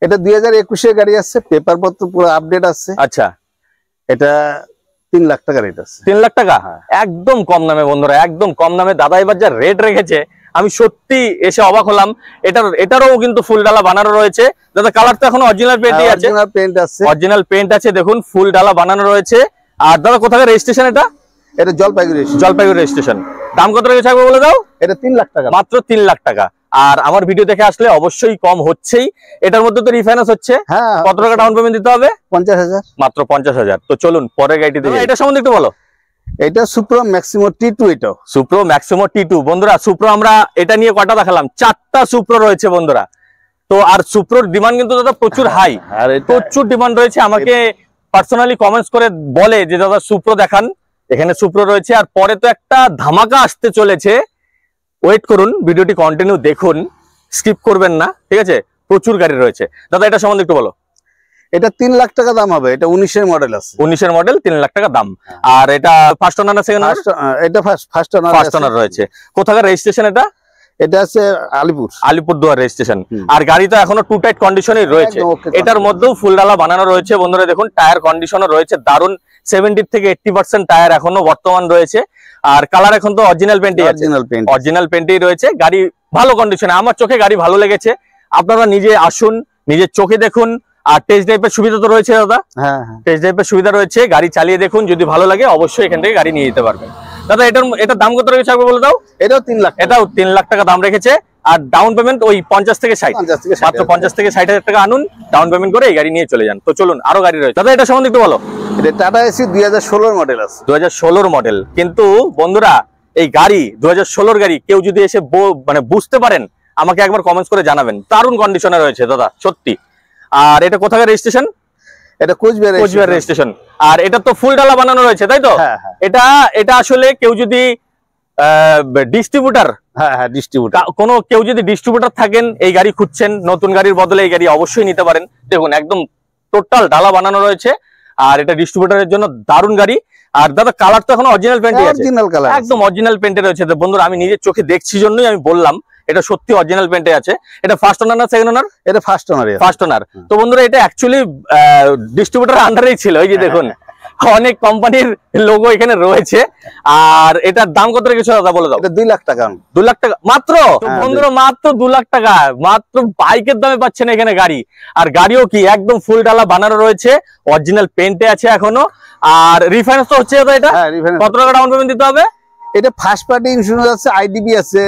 এটা 2021 এর গাড়ি আছে, পেপার পত্র পুরো আপডেট আছে। আচ্ছা, এটা 3 লাখ টাকা রেট আছে। 3 লাখ টাকা, একদম কম দামে বন্ধুরা, একদম কম দামে। দাদা এবার যা রেট রেখেছে আমি সত্যি এসে অবাক হলাম। এটারও কিন্তু ফুল ডালা বানানো রয়েছে দাদা। কালার তো এখন অরিজিনাল পেন্টই আছে, অরিজিনাল পেন্ট আছে। দেখুন ফুল ডালা বানানো রয়েছে। আর দাদা কোথাকার রেজিস্ট্রেশন এটা? এটা জলপাইগুড়ি রেজিস্ট্রেশন। দাম কত রেখেছে একবার বলে দাও। এটা 3 লাখ টাকা, মাত্র 3 লাখ টাকা। আর আমার ভিডিও দেখে আসলে অবশ্যই কম হচ্ছেই। এটার মধ্যে তো রিফাইন্যান্স হচ্ছে। কত টাকা ডাউন পেমেন্ট দিতে হবে? 50,000, মাত্র 50,000। তো চলুন পরের গাড়িটি দেখি। এটা সম্বন্ধে একটু বলো। এটা সুপ্রো ম্যাক্সিমো T2। এটা সুপ্রো ম্যাক্সিমো T2। বন্ধুরা সুপ্রো আমরা এটা নিয়ে কটা দেখালাম? 4টা সুপ্রো রয়েছে বন্ধুরা। তো আর সুপ্রোর ডিমান্ড কিন্তু দাদা প্রচুর হাই, আর প্রচুর ডিমান্ড রয়েছে। আমাকে পার্সোনালি কমেন্টস করে বলে যে দাদা সুপ্রো দেখান। এখানে সুপ্রো রয়েছে, আর পরে তো একটা ধামাকা আসতে চলেছে। ওয়েট করুন, ভিডিওটি কন্টিনিউ দেখুন, স্কিপ করবেন না, ঠিক আছে? প্রচুর গাড়ি রয়েছে। দাদা এটা সম্বন্ধে একটু বলো। এটা 3 লাখ টাকা দাম হবে। এটা 19 এর মডেল আছে। 19 এর মডেল, 3 লাখ টাকা দাম। আর এটা ফার্স্ট ওনার না সেকেন্ড ওনার? এটা ফার্স্ট ওনার রয়েছে। কোথাকার রেজিস্ট্রেশন এটা? এটা আছে আলিপুরদুয়ার রেজিস্ট্রেশন। আর গাড়ি তো এখনো টু টাইট কন্ডিশনে রয়েছে। এটার মধ্যেও ফুল ডালা বানানো রয়েছে বন্ধুরা। দেখুন টায়ার কন্ডিশনও রয়েছে দারুন, 70 থেকে 80% টায়ার এখনো বর্তমান রয়েছে। আর কালার এখন তো অরিজিনাল পেন্টই রয়েছে। গাড়ি ভালো কন্ডিশনে, আমার চোখে গাড়ি ভালো লেগেছে। আপনারা নিজে আসুন, নিজের চোখে দেখুন। আর টেস্ট ড্রাইভের সুবিধা তো রয়েছে দাদা? হ্যাঁ, টেস্ট ড্রাইভের সুবিধা রয়েছে। গাড়ি চালিয়ে দেখুন, যদি ভালো লাগে অবশ্যই এখান থেকে গাড়ি নিয়ে যেতে পারবেন। দাদা এটার দাম কত রেখেছে একবার বলে দাও। এটাও 3 লাখ, এটাও 3 লাখ টাকা দাম রেখেছে। আর ডাউন পেমেন্ট ওই 50 থেকে 60, মাত্র 50 থেকে 60,000 টাকা আনুন, ডাউন পেমেন্ট করে এই গাড়ি নিয়ে চলে যান। তো চলুন আরো গাড়ি রয়েছে। দাদা এটা সম্বন্ধে একটু বলো। এটা টাটা এসি 2016 মডেল আছে। 2016 মডেল। কিন্তু বন্ধুরা এই গাড়ি 2016 গাড়ি কেউ যদি এসে মানে বুঝতে পারেন, আমাকে একবার কমেন্টস করে জানাবেন। দারুণ কন্ডিশনে রয়েছে দাদা সত্যি। আর এটা কোথাকার রেজিস্ট্রেশন? এটা কোচবিহার রেজিস্ট্রেশন। আর এটা তো ফুল ডালা বানানো রয়েছে, তাই তো? এটা আসলে কেউ যদি ডিস্ট্রিবিউটার, কেউ যদি ডিস্ট্রিবিউটার থাকেন, এই গাড়ি খুঁজছেন, নতুন গাড়ির বদলে এই গাড়ি অবশ্যই নিতে পারেন। দেখুন একদম টোটাল ডালা বানানো রয়েছে। আর এটা ডিস্ট্রিবিউটারের জন্য দারুণ গাড়ি। আর দাদা কালার তো এখন অরিজিনাল পেন্টে আছে, একদম অরিজিনাল পেন্টে রয়েছে বন্ধুরা। আমি নিজের চোখে দেখছি জন্যই আমি বললাম এটা সত্যি অরিজিনাল পেন্টে আছে। এটা ফার্স্ট ওনার না সেকেন্ড ওনার? এটা ফার্স্ট ওনার। তো বন্ধুরা এটা অ্যাকচুয়ালি ডিস্ট্রিবিউটার আন্ডারেই ছিল। এই যে দেখুন অনেক কোম্পানির লোগো এখানে রয়েছে। আর এটার দাম কত রেখেছো দাদা বলে দাও। এটা 2 লাখ টাকা। 2 লাখ টাকা মাত্র বন্ধুরা, মাত্র 2 লাখ টাকা, মাত্র বাইকের দামে পাচ্ছেন এখানে গাড়ি। আর গাড়িও কি একদম ফুল ডালা বানানো রয়েছে, অরিজিনাল পেন্টে আছে এখনো। আর রিফাইন্যান্স তো হচ্ছে দাদা। এটা কত টাকা ডাউন পেমেন্ট দিতে হবে? এটা ফার্স্ট পার্টি ইন্স্যুরেন্স আছে, আইডিবি আছে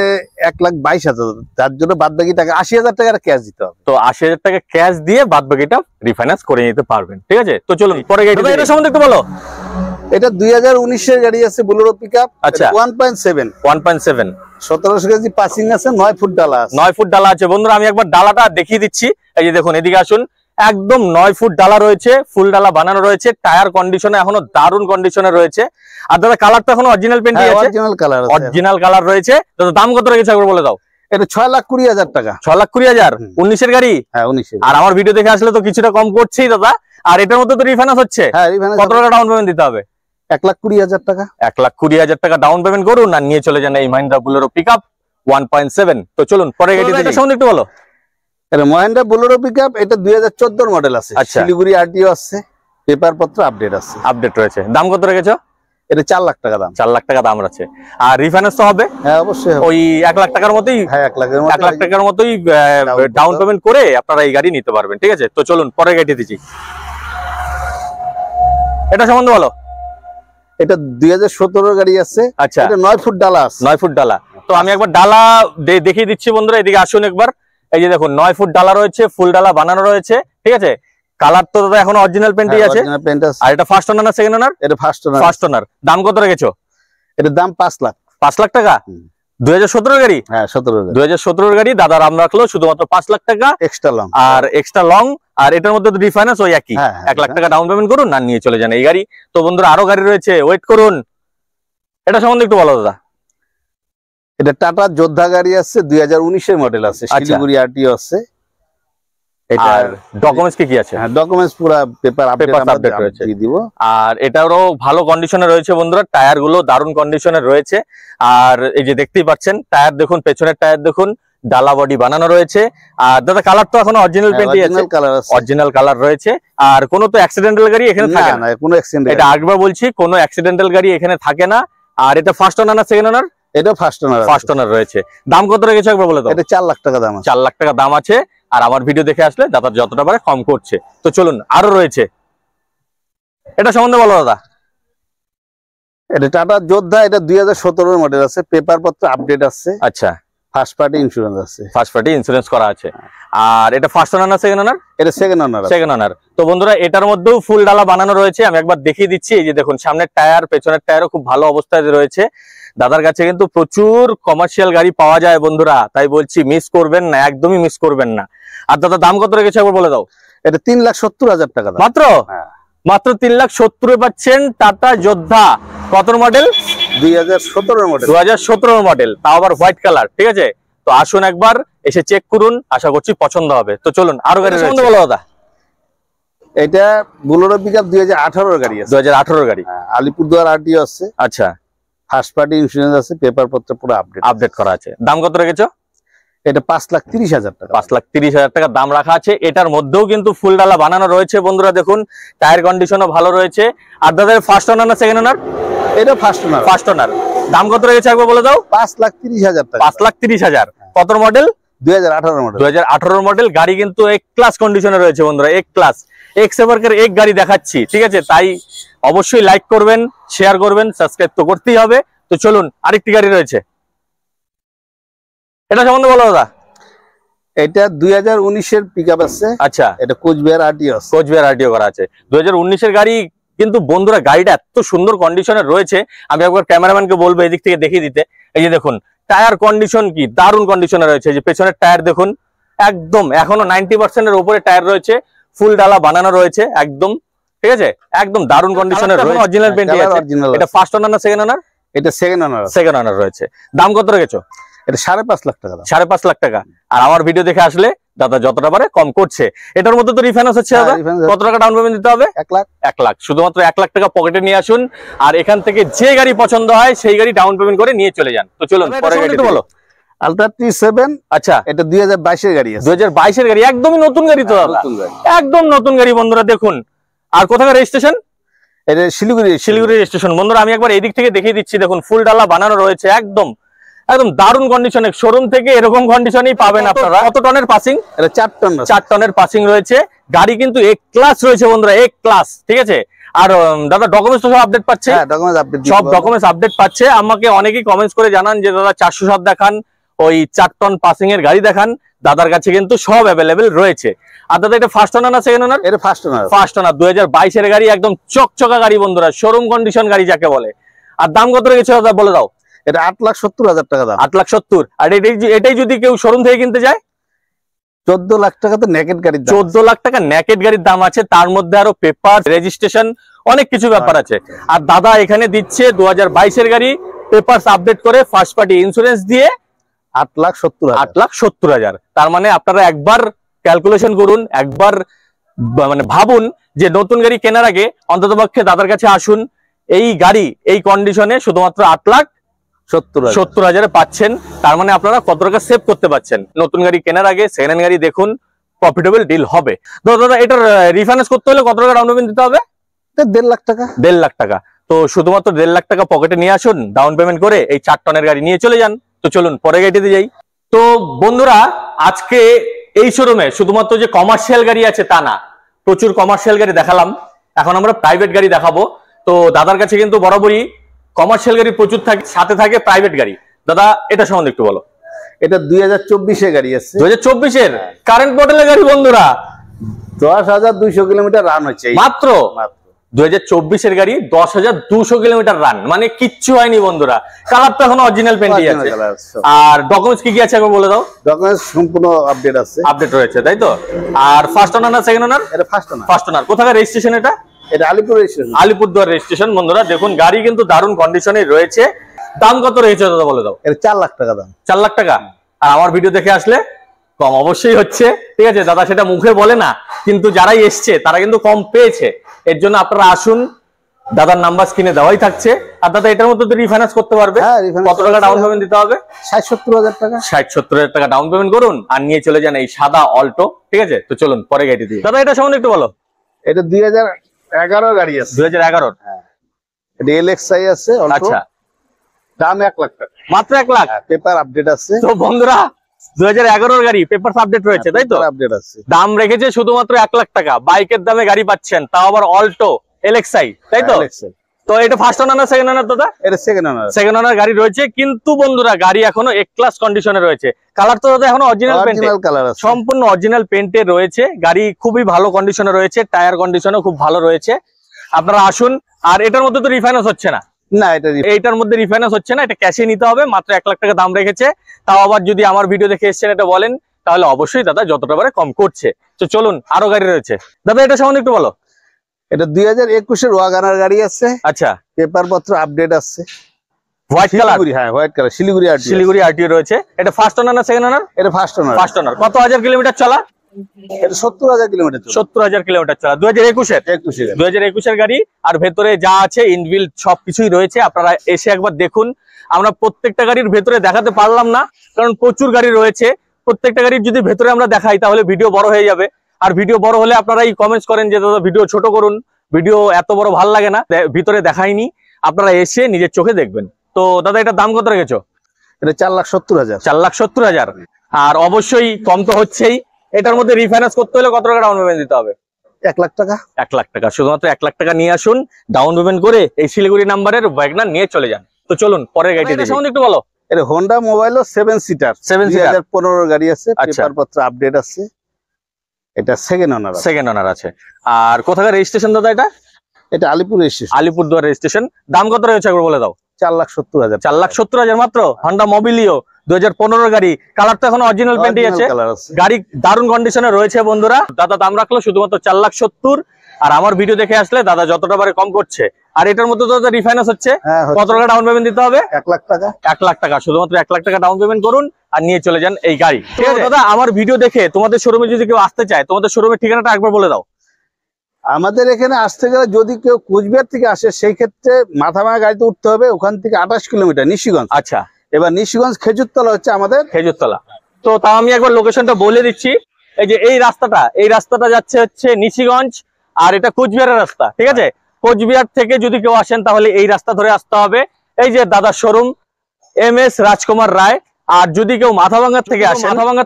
1,22,000, তার জন্য বাদ বাকি টাকা 80,000 টাকা ক্যাশ দিতে হবে। তো 80,000 টাকা ক্যাশ দিয়ে বাদ বাকিটা রিফাইন্যান্স করে নিতে পারবেন, ঠিক আছে? তো চলুন পরে গাড়ি এটা সম্বন্ধে একটু বলো। এটা 2019 এর গাড়ি আছে, বোলেরো পিকআপ। আচ্ছা 1.7 1700 কেজি পাসিং আছে, 9 ফুট ডালা আছে। 9 ফুট ডালা আছে বন্ধুরা। আমি একবার ডালাটা দেখিয়ে দিচ্ছি। এই যে দেখুন, এদিকে আসুন। একদম 9 ফুট ডালা রয়েছে, ফুল ডালা বানানো রয়েছে, টায়ার কন্ডিশনে এখনো দারুণ কন্ডিশনে রয়েছে। আর দাদা কালার তো এখনো অরিজিনাল পেন্টই আছে, অরিজিনাল কালার রয়েছে। দাদা দাম কত রেখেছে একবার বলে দাও। এটা 6,20,000 টাকা। 6,20,000, 19-এর গাড়ি। হ্যাঁ 19। আর আমার ভিডিও দেখে আসলে তো কিছুটা কম করছেই দাদা। আর এটার মধ্যে তো রিফাইন্যান্স হচ্ছে। হ্যাঁ রিফাইন্যান্স। কত টাকা ডাউন পেমেন্ট দিতে হবে? 1,20,000 টাকা। 1,20,000 টাকা ডাউন পেমেন্ট করুন আর নিয়ে চলে যান এই মাহিন্দ্রা বুলেরো পিকআপ 1.7। তো চলুন পরে গাড়িটা সম্বন্ধে একটু বলো। এটা মহিন্দ্রা বুলেরো পিকআপ, এটা 2014 মডেল আছে। আচ্ছা। শিলিগুড়ি আরটিও আছে, পেপার পত্র আপডেট আছে। আপডেট রয়েছে। দাম কত রেখেছো? এটা 4 লাখ টাকা দাম। 4 লাখ টাকা দাম আছে। আর রিফাইন্যান্স তো হবে? হ্যাঁ অবশ্যই। ওই 1 লাখ টাকার মতোই। হ্যাঁ 1 লাখের মতো। 1 লাখ টাকার মতোই ডাউন পেমেন্ট করে আপনারা এই গাড়ি নিতে পারবেন। ঠিক আছে, তো চলুন পরে গাড়িতে দিচ্ছি। এটা সম্বন্ধে বলো। এটা 2017 গাড়ি আছে। আচ্ছা। এটা 9 ফুট ডালা আছে। 9 ফুট ডালা। তো আমি একবার ডালা দেখিয়ে দিচ্ছি বন্ধুরা, এদিকে আসুন একবার। এই যে দেখুন 9 ফুট ডালা রয়েছে, ফুল ডালা বানানো রয়েছে। ঠিক আছে, কালার তো দাদা এখন অরিজিনাল পেন্টই আছে। আর এটা ফার্স্ট ওনার না সেকেন্ড ওনার? এটা ফার্স্ট ওনার। First owner. দাম কত রেখেছো? এটার দাম 5 লাখ। 5 লাখ টাকা। 2017 গাড়ি? হ্যাঁ 17। 2017 গাড়ি দাদা দাম রাখলো শুধুমাত্র 5 লাখ টাকা এক্সট্রা লং। আর এক্সট্রা লং। আর এটার মধ্যে তো রিফাইন্যান্স ওই একই। 1 লাখ টাকা ডাউন পেমেন্ট করুন আর নিয়ে চলে যান এই গাড়ি। তো বন্ধুরা আরো গাড়ি রয়েছে, ওয়েট করুন। এটা সম্বন্ধে একটু বলো দাদা। এটা টাটা যোদ্ধা গাড়ি আছে, 2019 এর মডেল আছে, শিলিগুড়ি আরটিও আছে। আর ডকুমেন্টস কি আছে? হ্যাঁ ডকুমেন্টস পুরো পেপার আপডেট রয়েছে দিয়ে দিব। আর এটারও ভালো কন্ডিশনে রয়েছে বন্ধুরা, টায়ার গুলো দারুণ কন্ডিশনে রয়েছে। আর এই যে দেখতেই পাচ্ছেন টায়ার দেখুন, পেছনের টায়ার দেখুন, ডালা বডি বানানো রয়েছে। আর দাদা কালার তো এখনো অরিজিনাল পেন্টই আছে, অরিজিনাল কালার রয়েছে। আর কোনো তো অ্যাক্সিডেন্টাল গাড়ি এখানে থাকে না, কোনো অ্যাক্সিডেন্ট। এটা আগেবার বলছি, কোনো অ্যাক্সিডেন্টাল গাড়ি এখানে থাকে না। আর এটা ফার্স্ট ওনার না সেকেন্ড ওনার? এটা ফার্স্ট ওনার। ফার্স্ট ওনার রয়েছে। দাম কত রেখেছো একবার বলে দাও। এটা 4 লাখ টাকা দাম আছে। 4 লাখ টাকা দাম আছে। আর আমার ভিডিও দেখে আসলে দাদা যতটা পারে কম করছে। তো চলুন আরো রয়েছে, এটা সম্বন্ধে বলো দাদা। এটা টাটা যোদ্ধা, এটা 2017 মডেল আছে, পেপার পত্র আপডেট আছে। আচ্ছা। ফার্স্ট পার্টি ইন্স্যুরেন্স আছে। ফার্স্ট পার্টি ইন্স্যুরেন্স করা আছে। আর এটা ফার্স্ট ওনার না সেকেন্ড ওনার? এটা সেকেন্ড ওনার। সেকেন্ড ওনার। তো বন্ধুরা এটার মধ্যেও ফুল ডালা বানানো রয়েছে, আমি একবার দেখিয়ে দিচ্ছি। এই যে দেখুন সামনের টায়ার, পেছনের টায়ারও খুব ভালো অবস্থায় রয়েছে। দাদার কাছে কিন্তু প্রচুর কমার্শিয়াল গাড়ি পাওয়া যায় বন্ধুরা, তাই বলছি মিস করবেন না, একদমই মিস করবেন না। আর দাদা দাম কত রেখেছে একবার বলে দাও। এটা 3,70,000 টাকা মাত্র। মাত্র 3,70,000 পাচ্ছেন টাটা যোদ্ধা। কত মডেল? 2017 মডেল। 2017 মডেল, তাও আবার হোয়াইট কালার। ঠিক আছে, তো আসুন একবার এসে চেক করুন, আশা করছি পছন্দ হবে। তো চলুন আরো গাড়ি সম্বন্ধে বলো দাদা। এটা বুলেরো পিকআপ 2018 গাড়ি আছে। 2018 গাড়ি। আলিপুরদুয়ার আরটিও আছে। আচ্ছা। ফার্স্ট পার্টি ইন্স্যুরেন্স আছে, পেপার পত্র পুরো আপডেট করা আছে। দাম কত রেখেছো? এটা 5,30,000 টাকা। 5,30,000 টাকা দাম রাখা আছে। এটার মধ্যেও কিন্তু ফুল ডালা বানানো রয়েছে বন্ধুরা, দেখুন টায়ার কন্ডিশনও ভালো রয়েছে। আর দাদা ফার্স্ট ওনার না সেকেন্ড ওনার? এটা ফার্স্ট ওনার। First owner. দাম কত রেখেছে একবার বলে দাও। 5,30,000 টাকা। 5,30,000। কত মডেল? 2018 মডেল। 2018 মডেল গাড়ি, কিন্তু এক ক্লাস কন্ডিশনে রয়েছে বন্ধুরা, এক ক্লাস এক্স এভারকের এক গাড়ি দেখাচ্ছি। ঠিক আছে, তাই অবশ্যই লাইক করবেন, শেয়ার করবেন, সাবস্ক্রাইব তো করতেই হবে। তো চলুন আরেকটি গাড়ি রয়েছে, এটা সম্বন্ধে বলো দাদা। এটা 2019 এর পিকআপ আছে। আচ্ছা। এটা কোচবিহার আরটিও আছে। কোচবিহার আরটিও করা আছে। 2019 এর গাড়ি, কিন্তু বন্ধুরা গাড়িটা এত সুন্দর কন্ডিশনে রয়েছে, আমি একবার ক্যামেরাম্যানকে বলবো এদিক থেকে দেখিয়ে দিতে। এই যে দেখুন টায়ার কন্ডিশন কি দারুণ কন্ডিশনে রয়েছে। যে পেছনের টায়ার দেখুন, একদম এখনো 90% এর উপরে টায়ার রয়েছে, ফুল ডালা বানানো রয়েছে একদম। ঠিক আছে, একদম দারুণ কন্ডিশনে রয়েছে, অরিজিনাল পেন্টই আছে। এটা ফার্স্ট ওনার না সেকেন্ড ওনার? এটা সেকেন্ড ওনার। সেকেন্ড ওনার রয়েছে। দাম কত রেখেছো? এটা 5.5 লাখ টাকা। 5.5 লাখ টাকা। আর আমার ভিডিও দেখে আসলে দাদা যতটা পারে কম করছে। এটার মধ্যে তো রিফাইন্যান্স হচ্ছে দাদা। কত টাকা ডাউন পেমেন্ট দিতে হবে? 1 লাখ। 1 লাখ। শুধুমাত্র 1 লাখ টাকা পকেটে নিয়ে আসুন, আর এখান থেকে যে গাড়ি পছন্দ হয় সেই গাড়ি ডাউন পেমেন্ট করে নিয়ে চলে যান। তো চলুন পরে গাড়িটা বলো। Ultra T7। আচ্ছা। এটা 2022 এর গাড়ি আছে। 2022 এর গাড়ি, একদমই নতুন গাড়ি তো দাদা, একদম নতুন গাড়ি বন্ধুরা দেখুন। আর কোথাকার রেজিস্ট্রেশন? এটা শিলিগুড়ি রেজিস্ট্রেশন বন্ধুরা। আমি একবার এদিক থেকে দেখিয়ে দিচ্ছি, দেখুন ফুল ডালা বানানো রয়েছে, একদম একদম দারুণ কন্ডিশনে। শোরুম থেকে এরকম কন্ডিশনেই পাবেন আপনারা। কত টনের পাসিং? এটা 4 টন। 4 টনের পাসিং রয়েছে। গাড়ি কিন্তু এক ক্লাস রয়েছে বন্ধুরা, এক ক্লাস। ঠিক আছে, আর দাদা ডকুমেন্টস তো সব আপডেট পাচ্ছে? হ্যাঁ ডকুমেন্টস আপডেট, সব ডকুমেন্টস আপডেট পাচ্ছে। আমাকে অনেকেই কমেন্টস করে জানান যে দাদা 407 দেখান, ওই 4 টন পাসিং এর গাড়ি দেখান। দাদার কাছে কিন্তু সব অ্যাভেলেবেল রয়েছে। আর দাদা এটা ফার্স্ট ওনার না সেকেন্ড ওনার? এটা ফার্স্ট ওনার। First owner. 2022 এর গাড়ি, একদম চকচকা গাড়ি বন্ধুরা, শোরুম কন্ডিশন গাড়ি যাকে বলে। আর দাম কত রেখেছে দাদা বলে দাও। এটা 8,70,000 টাকা দাম। 8,70,000। আর এটাই যদি কেউ শোরুম থেকে কিনতে যায়? 14 লাখ টাকা তো নেকেট গাড়ির দাম। 14 লাখ টাকা নেকেট গাড়ির দাম আছে, তার মধ্যে আরো পেপার, রেজিস্ট্রেশন, অনেক কিছু ব্যাপার আছে। আর দাদা এখানে দিচ্ছে 2022 এর গাড়ি, পেপারস আপডেট করে ফার্স্ট পার্টি ইন্স্যুরেন্স দিয়ে 8,70,000। তার মানে আপনারা একবার ক্যালকুলেশন করুন, একবার মানে ভাবুন যে নতুন গাড়ি কেনার আগে অন্ততপক্ষে দাদার কাছে আসুন। এই গাড়ি এই কন্ডিশনে শুধুমাত্র 8,70,000 পাচ্ছেন। তার মানে আপনারা কত টাকা সেভ করতে পারছেন। নতুন গাড়ি কেনার আগে সেকেন্ড হ্যান্ড গাড়ি দেখুন, প্রফিটেবল ডিল হবে। তো দাদা এটার রিফাইন্যান্স করতে হলে কত টাকা ডাউন পেমেন্ট দিতে হবে? 1.5 লাখ টাকা। 1.5 লাখ টাকা। তো শুধুমাত্র 1.5 লাখ টাকা পকেটে নিয়ে আসুন, ডাউন পেমেন্ট করে এই 4 টনের গাড়ি নিয়ে চলে যান। তো চলুন পরে গাড়িতে যাই। তো বন্ধুরা আজকে এই শোরুমে শুধুমাত্র যে কমার্শিয়াল গাড়ি আছে তা না, প্রচুর কমার্শিয়াল গাড়ি দেখালাম, এখন আমরা প্রাইভেট গাড়ি দেখাবো। তো দাদার কাছে কিন্তু বরাবরই কমার্শিয়াল গাড়ি প্রচুর থাকে, সাথে থাকে প্রাইভেট গাড়ি। দাদা এটা সম্বন্ধে একটু বলো। এটা 2024 এর গাড়ি আছে। 2024 এর কারেন্ট মডেলের গাড়ি বন্ধুরা, 10,200 কিলোমিটার রান হচ্ছে মাত্র। 2024 এর গাড়ি 10,200 কিলোমিটার রান, মানে কিচ্ছু হয়নি বন্ধুরা। কালারটা এখনো অরিজিনাল পেন্টই আছে। আর ডকুমেন্টস কি কি আছে একবার বলে দাও। ডকুমেন্টস সম্পূর্ণ আপডেট আছে, আপডেট রয়েছে তাই তো। আর ফার্স্ট ওনার না সেকেন্ড ওনার? এটা ফার্স্ট ওনার। First owner. কোথাকার রেজিস্ট্রেশন এটা? এটা আলিপুর রেজিস্ট্রেশন। আলিপুরদুয়ার রেজিস্ট্রেশন। বন্ধুরা দেখুন গাড়ি কিন্তু দারুণ কন্ডিশনে রয়েছে। দাম কত রয়েছে দাদা বলে দাও। এটা 4 লাখ টাকা দাম। 4 লাখ টাকা। আর আমার ভিডিও দেখে আসলে কম অবশ্যই হচ্ছে, ঠিক আছে। দাদা সেটা মুখে বলে না, কিন্তু যারাই এসছে তারা কিন্তু কম পেয়েছে। এর জন্য আপনারা আসুন, দাদার নাম্বার স্ক্রিনে দেওয়াই থাকছে। আর দাদা এটার মধ্যে তো রিফাইন্যান্স করতে পারবে। কত টাকা ডাউন পেমেন্ট দিতে হবে? 60-70,000 টাকা। 60-70,000 টাকা ডাউন পেমেন্ট করুন আর নিয়ে চলে যান এই সাদা অল্টো, ঠিক আছে। তো চলুন পরে গাড়ি দিয়ে। দাদা এটা সম্বন্ধে একটু বলো। এটা 2011 গাড়ি আছে। 2011। হ্যাঁ, এটা LXI আছে অল্টো। আচ্ছা, দাম 1 লাখ টাকা। মাত্র 1 লাখ। পেপার আপডেট আছে। তো বন্ধুরা 2011 গাড়ি, পেপার আপডেট রয়েছে তাই তো। আপডেট আছে। দাম রেখেছে শুধুমাত্র 1 লাখ টাকা। বাইকের দামে গাড়ি পাচ্ছেন, তাও আবার অল্টো LXI তাই তো। তো এটা ফার্স্ট ওনার না সেকেন্ড ওনার দাদা? এটা সেকেন্ড ওনার। সেকেন্ড ওনার গাড়ি রয়েছে, কিন্তু বন্ধুরা গাড়ি এখনো এক ক্লাস কন্ডিশনে রয়েছে। কালার তো দাদা এখনো অরিজিনাল কালার আছে, সম্পূর্ণ অরিজিনাল পেন্টে রয়েছে। গাড়ি খুবই ভালো কন্ডিশনে রয়েছে, টায়ার কন্ডিশনও খুব ভালো রয়েছে। আপনারা আসুন। আর এটার মধ্যে তো রিফাইন্যান্স হচ্ছে না। না, এইটার মধ্যে রিফাইন্যান্স হচ্ছে না, এটা ক্যাশে নিতে হবে। মাত্র 1 লাখ টাকা দাম রেখেছে। তাও আবার যদি আমার ভিডিও দেখে এসেছেন এটা বলেন, তাহলে অবশ্যই দাদা যতটা পারে কম করছে। তো চলুন আরো গাড়ি রয়েছে। দাদা এটা সম্বন্ধে একটু বলো। এটা 2021 এর ওয়াগনার গাড়ি আছে। আচ্ছা, পেপার পত্র আপডেট আছে। White colour. হ্যাঁ, হোয়াইট কালার। শিলিগুড়ি আরটিও রয়েছে। এটা ফার্স্ট ওনার না সেকেন্ড ওনার? এটা ফার্স্ট ওনার। First owner. কত হাজার কিলোমিটার চলা? এটা 70,000 কিলোমিটার। 70,000 কিলোমিটার চলা। 2021 এর গাড়ি। আর ভেতরে যা আছে ইনবিল্ট সবকিছুই রয়েছে। আপনারা এসে একবার দেখুন। আমরা প্রত্যেকটা গাড়ির ভেতরে দেখাতে পারলাম না, কারণ প্রচুর গাড়ি রয়েছে। প্রত্যেকটা গাড়ির যদি ভেতরে আমরা দেখাই তাহলে ভিডিও বড় হয়ে যাবে। আর ভিডিও বড় হলে আপনারা এই কমেন্টস করেন যে দাদা ভিডিও ছোট করুন, ভিডিও এত বড় ভাল লাগে না, ভিতরে দেখাইনি। আপনারা এসে নিজের চোখে দেখবেন। তো দাদা এটার দাম কত রেখেছো? এটা 4,70,000। 4,70,000। আর অবশ্যই কম তো হচ্ছেই। এটার মধ্যে রিফাইন্যান্স করতে হলে কত টাকা ডাউন পেমেন্ট দিতে হবে? 1 লাখ টাকা। 1 লাখ টাকা। শুধুমাত্র 1 লাখ টাকা নিয়ে আসুন, ডাউন পেমেন্ট করে এই শিলিগুড়ি নাম্বারের ওয়াগনার নিয়ে চলে যান। তো চলুন পরের গাড়িটা সম্বন্ধে একটু বলো। এটা হোন্ডা মোবাইল 7 সিটার। 2015 গাড়ি আছে। পেপার পত্র আপডেট আছে। এটা সেকেন্ড ওনার। সেকেন্ড ওনার আছে। আর কোথাকার রেজিস্ট্রেশন দাদা এটা? এটা আলিপুর রেজিস্ট্রেশন। আলিপুরদুয়ার রেজিস্ট্রেশন। দাম কত রয়েছে একবার বলে দাও। 4,70,000। 4,70,000 মাত্র। হন্ডা মোবিলিও 2015 গাড়ি। কালার তো এখন অরিজিনাল পেন্টই আছে। গাড়ি দারুণ কন্ডিশনে রয়েছে বন্ধুরা। দাদা দাম রাখলো শুধুমাত্র 4,70,000। আর আমার ভিডিও দেখে আসলে দাদা যতটা পারে কম করছে। আর এটার মধ্যে তো রিফাইন্যান্স হচ্ছে। কত টাকা ডাউন পেমেন্ট দিতে হবে? 1 লাখ টাকা। 1 লাখ টাকা। শুধুমাত্র 1 লাখ টাকা ডাউন পেমেন্ট করুন আর নিয়ে চলে যান এই গাড়ি, ঠিক আছে। দাদা আমার ভিডিও দেখে তোমাদের শোরুমে যদি কেউ আসতে চায়, তোমাদের শোরুমের ঠিকানাটা একবার বলে দাও। আমাদের এখানে আসতে গেলে যদি কেউ কোচবিহার থেকে আসে, সেই ক্ষেত্রে মাথাভাঙা গাড়িতে উঠতে হবে। ওখান থেকে 28 কিলোমিটার নিশিগঞ্জ। আচ্ছা, এবার নিশিগঞ্জ খেজুরতলা হচ্ছে আমাদের। খেজুরতলা। তো তাও আমি একবার লোকেশনটা বলে দিচ্ছি। এই যে এই রাস্তাটা যাচ্ছে হচ্ছে নিশিগঞ্জ, আর এটা কোচবিহারের রাস্তা, ঠিক আছে। কোচবিহার থেকে যদি কেউ আসেন তাহলে এই রাস্তা ধরে আসতে হবে। এই যে দাদার শোরুম MS রাজকুমার রায়। আর যদি কেউ মাথাভাঙ্গার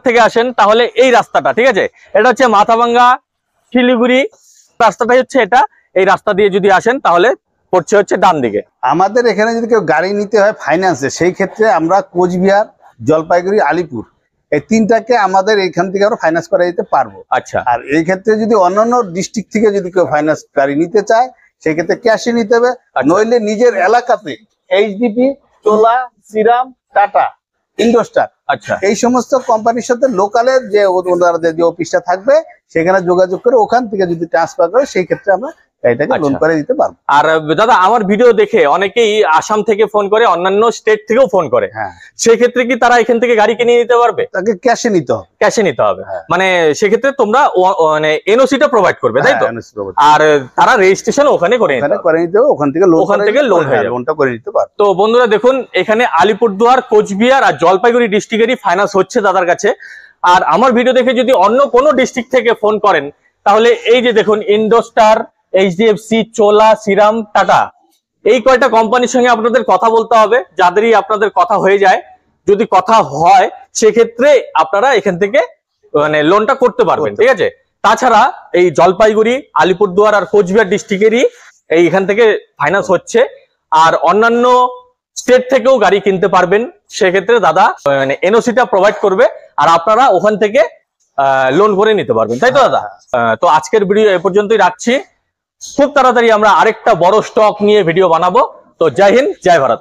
থেকে আসেন তাহলে এই রাস্তাটা, ঠিক আছে। এটা হচ্ছে মাথাভাঙ্গা শিলিগুড়ি রাস্তাটাই হচ্ছে এটা। এই রাস্তা দিয়ে যদি আসেন তাহলে পড়ছে হচ্ছে ডান দিকে। আমাদের এখানে যদি কেউ গাড়ি নিতে হয় ফাইন্যান্সে, সেই ক্ষেত্রে আমরা কোচবিহার, জলপাইগুড়ি, আলিপুর এই তিনটাকে আমাদের এইখান থেকে আমরা ফাইন্যান্স করে দিতে পারবো। আচ্ছা। আর এই ক্ষেত্রে যদি অন্যান্য ডিস্ট্রিক্ট থেকে যদি কেউ ফাইন্যান্স গাড়ি নিতে চায়, সেই ক্ষেত্রে ক্যাশে নিতে হবে। নইলে নিজের এলাকাতে HDP, চোলা, শ্রীরাম, টাটা, ইন্ডোস্টার আচ্ছা, এই সমস্ত কোম্পানির সাথে লোকালের যে ওনাদের যে অফিসটা থাকবে সেখানে যোগাযোগ করে ওখান থেকে যদি ট্রান্সফার করে সেই ক্ষেত্রে আমরা গাড়িটাকে লোন করে দিতে পারবো। আর দাদা আমার ভিডিও দেখে অনেকেই আসাম থেকে ফোন করে, অন্যান্য স্টেট থেকেও ফোন করে, হ্যাঁ, সেই ক্ষেত্রে কি তারা এখান থেকে গাড়ি কিনে নিতে পারবে? তাকে ক্যাশে নিতে হবে, ক্যাশে নিতে হবে। হ্যাঁ। মানে সেক্ষেত্রে তোমরা মানে এনওসিটা প্রোভাইড করবে, তাই তো? আর তারা রেজিস্ট্রেশন ওখানে করে নিতে হবে, ওখান থেকে লোন হয়ে যাবে, লোনটা করে নিতে পারবে। তো বন্ধুরা দেখুন, এখানে আলিপুরদুয়ার, কোচবিহার আর জলপাইগুড়ি ডিস্ট্রিক্টেরই ফাইন্যান্স হচ্ছে দাদার কাছে। আর আমার ভিডিও দেখে যদি অন্য কোনো ডিস্ট্রিক্ট থেকে ফোন করেন তাহলে এই যে দেখুন, ইন্ডোস্টার, এইচডিএফসি, চোলা, শ্রীরাম, টাটা, এই কয়টা কোম্পানির সঙ্গে আপনাদের কথা বলতে হবে। যাদেরই আপনাদের কথা হয়ে যায়, যদি কথা হয় সেক্ষেত্রে আপনারা এখান থেকে মানে লোনটা করতে পারবেন, ঠিক আছে? তাছাড়া এই জলপাইগুড়ি, আলিপুরদুয়ার আর কোচবিহার ডিস্ট্রিক্টেরই এইখান থেকে ফাইন্যান্স হচ্ছে। আর অন্যান্য স্টেট থেকেও গাড়ি কিনতে পারবেন, সেক্ষেত্রে দাদা মানে এনওসিটা প্রোভাইড করবে আর আপনারা ওখান থেকে লোন করে নিতে পারবেন, তাই তো দাদা? তো আজকের ভিডিও এ পর্যন্তই রাখছি। খুব তাড়াতাড়ি আমরা আরেকটা বড় স্টক নিয়ে ভিডিও বানাবো। তো জয় হিন্দ, জয় ভারত।